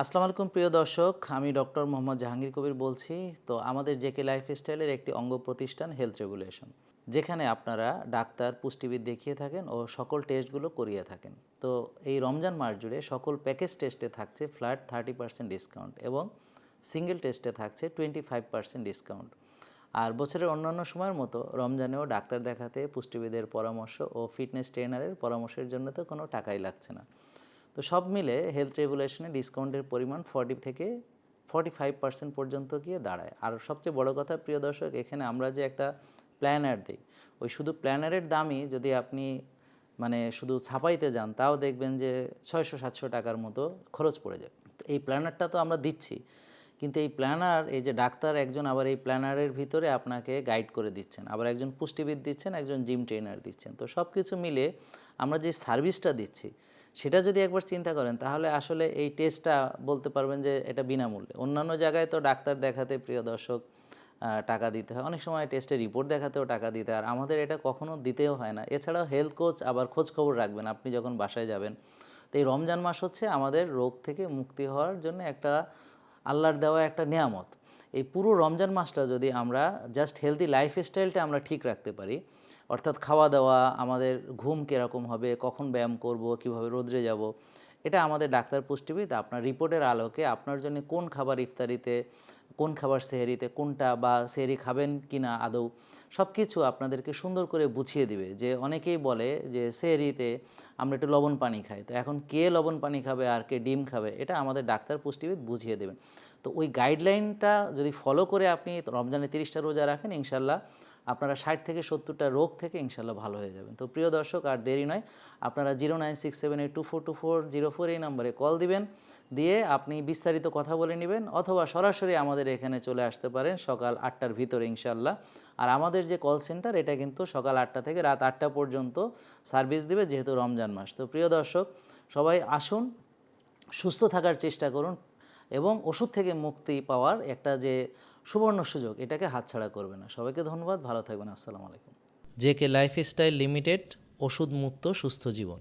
আসসালামু আলাইকুম প্রিয় দর্শক, আমি ডক্টর মোহাম্মদ জাহাঙ্গীর কবির বলছি। তো আমাদের জেকে লাইফস্টাইলের একটি অঙ্গ প্রতিষ্ঠান হেলথ রেগুলেশন, যেখানে আপনারা ডাক্তার, পুষ্টিবিদ দেখিয়ে থাকেন ও সকল টেস্টগুলো করিয়ে থাকেন। তো এই রমজান মাস জুড়ে সকল প্যাকেজ টেস্টে থাকছে ফ্ল্যাট 30% ডিসকাউন্ট এবং সিঙ্গেল টেস্টে থাকছে 25% ডিসকাউন্ট। আর বছরের অন্যান্য সময়ের মতো রমজানেও ডাক্তার দেখাতে, পুষ্টিবিদের পরামর্শ ও ফিটনেস ট্রেনারের পরামর্শের জন্য তো কোনো টাকাই লাগছে না। তো সব মিলে হেলথ রেগুলেশনে ডিসকাউন্টের পরিমাণ 40 থেকে 45% পর্যন্ত গিয়ে দাঁড়ায়। আর সবচেয়ে বড় কথা প্রিয় দর্শক, এখানে আমরা যে একটা প্ল্যানার দিই, ওই শুধু প্ল্যানারের দামই যদি আপনি শুধু ছাপাইতে যান, তাও দেখবেন যে 600-700 টাকার মতো খরচ পড়ে যায়। তো এই প্ল্যানারটা তো আমরা দিচ্ছি, কিন্তু এই প্ল্যানার, এই যে ডাক্তার একজন আবার এই প্ল্যানারের ভিতরে আপনাকে গাইড করে দিচ্ছেন, আবার একজন পুষ্টিবিদ দিচ্ছেন, একজন জিম ট্রেনার দিচ্ছেন। তো সব কিছু মিলে আমরা যে সার্ভিসটা দিচ্ছি সেটা যদি একবার চিন্তা করেন, তাহলে আসলে এই টেস্টটা বলতে পারবেন যে এটা বিনামূল্যে। অন্যান্য জায়গায় তো ডাক্তার দেখাতে প্রিয় দর্শক টাকা দিতে হয়, অনেক সময় টেস্টের রিপোর্ট দেখাতেও টাকা দিতে হয়, আর আমাদের এটা কখনো দিতেও হয় না। এছাড়াও হেলথ কোচ আবার খোঁজ খবর রাখবেন আপনি যখন বাসায় যাবেন। তো এই রমজান মাস হচ্ছে আমাদের রোগ থেকে মুক্তি হওয়ার জন্য একটা আল্লাহর দেওয়া একটা নেয়ামত। এই পুরো রমজান মাসটা যদি আমরা জাস্ট হেলদি লাইফস্টাইলটা আমরা ঠিক রাখতে পারি, অর্থাৎ খাওয়া দাওয়া, আমাদের ঘুম কীরকম হবে, কখন ব্যায়াম করব, কিভাবে রোদ্রে যাব, এটা আমাদের ডাক্তার পুষ্টিবিদ আপনার রিপোর্টের আলোকে আপনার জন্য কোন খাবার ইফতারিতে, কোন খাবার সেহরিতে, কোনটা বা সেহরি খাবেন কি না আদৌ, সব কিছু আপনাদেরকে সুন্দর করে বুঝিয়ে দিবে। যে অনেকেই বলে যে সেহরিতে আমরা একটু লবণ পানি খাই, তো এখন কে লবণ পানি খাবে আর কে ডিম খাবে, এটা আমাদের ডাক্তার পুষ্টিবিদ বুঝিয়ে দেবেন। তো ওই গাইডলাইনটা যদি ফলো করে আপনি রমজানে 30টা রোজা রাখেন, ইনশাল্লাহ আপনারা 60 থেকে 70টা রোগ থেকে ইনশাল্লাহ ভালো হয়ে যাবেন। তো প্রিয় দর্শক, আর দেরি নয়, আপনারা 09678242404 এই নম্বরে কল দিবেন, দিয়ে আপনি বিস্তারিত কথা বলে নেবেন, অথবা সরাসরি আমাদের এখানে চলে আসতে পারেন সকাল 8টার ভিতরে ইনশাল্লাহ। আর আমাদের যে কল সেন্টার, এটা কিন্তু সকাল 8টা থেকে রাত 8টা পর্যন্ত সার্ভিস দিবে, যেহেতু রমজান মাস। তো প্রিয় দর্শক, সবাই আসুন, সুস্থ থাকার চেষ্টা করুন এবং ওষুধ থেকে মুক্তি পাওয়ার একটা যে সুবর্ণ সুযোগ, এটাকে হাতছাড়া করবে না। সবাইকে ধন্যবাদ, ভালো থাকবেন, আসসালামু আলাইকুম। জেকে লাইফস্টাইল লিমিটেড, ওষুধ মুক্ত সুস্থ জীবন।